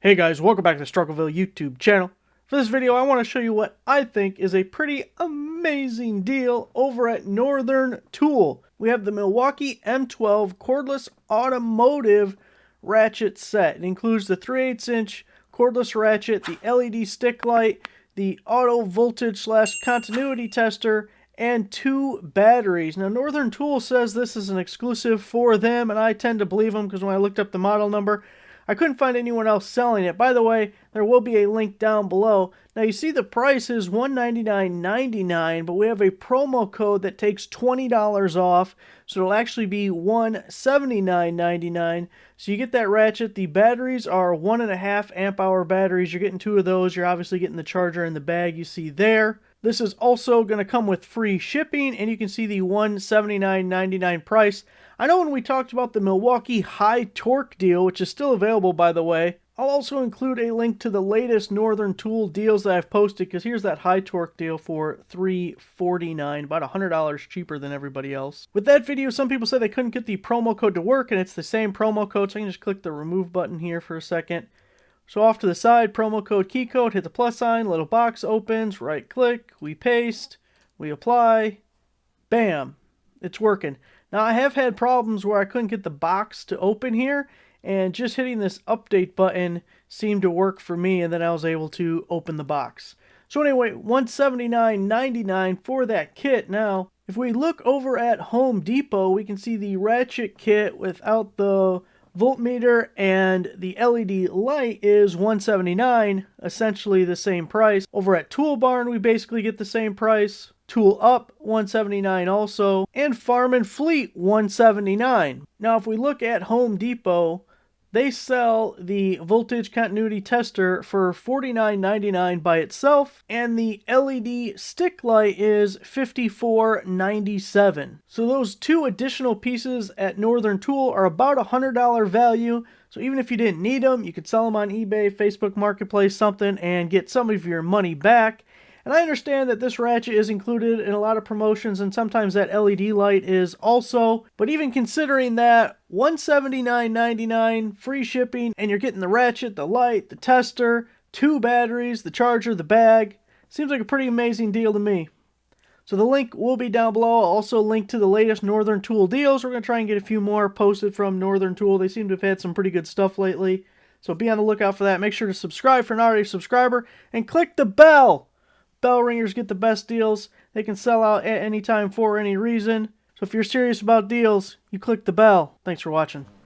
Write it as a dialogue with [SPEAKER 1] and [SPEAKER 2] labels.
[SPEAKER 1] Hey guys, welcome back to the Struggleville YouTube channel. For this video, I want to show you what I think is a pretty amazing deal over at Northern Tool. We have the Milwaukee M12 cordless automotive ratchet set. It includes the 3/8 inch cordless ratchet, the LED stick light, the auto voltage / continuity tester, and 2 batteries. Now, Northern Tool says this is an exclusive for them, and I tend to believe them because when I looked up the model number, I couldn't find anyone else selling it. By the way, there will be a link down below. Now you see the price is $199.99, but we have a promo code that takes $20 off, so it'll actually be $179.99. So you get that ratchet. The batteries are 1.5 amp hour batteries. You're getting 2 of those. You're obviously getting the charger in the bag you see there. This is also going to come with free shipping, and you can see the $179.99 price. I know when we talked about the Milwaukee high torque deal, which is still available by the way, I'll also include a link to the latest Northern Tool deals that I've posted, because here's that high torque deal for $349, about $100 cheaper than everybody else. With that video, some people said they couldn't get the promo code to work, and it's the same promo code, so I can just click the remove button here for a second. So off to the side, promo code, key code, hit the plus sign, little box opens, right click, we paste, we apply, bam, it's working. Now I have had problems where I couldn't get the box to open here, and just hitting this update button seemed to work for me, and then I was able to open the box. So anyway, $179.99 for that kit. Now, if we look over at Home Depot, we can see the ratchet kit without the voltmeter and the LED light is $179, essentially the same price. Over at Tool Barn, we basically get the same price. Tool Up, $179 also, and Farm and Fleet, $179. Now, if we look at Home Depot, they sell the voltage continuity tester for $49.99 by itself, and the LED stick light is $54.97. So those 2 additional pieces at Northern Tool are about $100 value. So even if you didn't need them, you could sell them on eBay, Facebook Marketplace, something, and get some of your money back. And I understand that this ratchet is included in a lot of promotions, and sometimes that LED light is also. But even considering that, $179.99, free shipping, and you're getting the ratchet, the light, the tester, 2 batteries, the charger, the bag. Seems like a pretty amazing deal to me. So the link will be down below. I'll also link to the latest Northern Tool deals. We're going to try and get a few more posted from Northern Tool. They seem to have had some pretty good stuff lately. So be on the lookout for that. Make sure to subscribe if you're not already a subscriber, and click the bell. Bell ringers get the best deals. They can sell out at any time for any reason. So if you're serious about deals, you click the bell. Thanks for watching.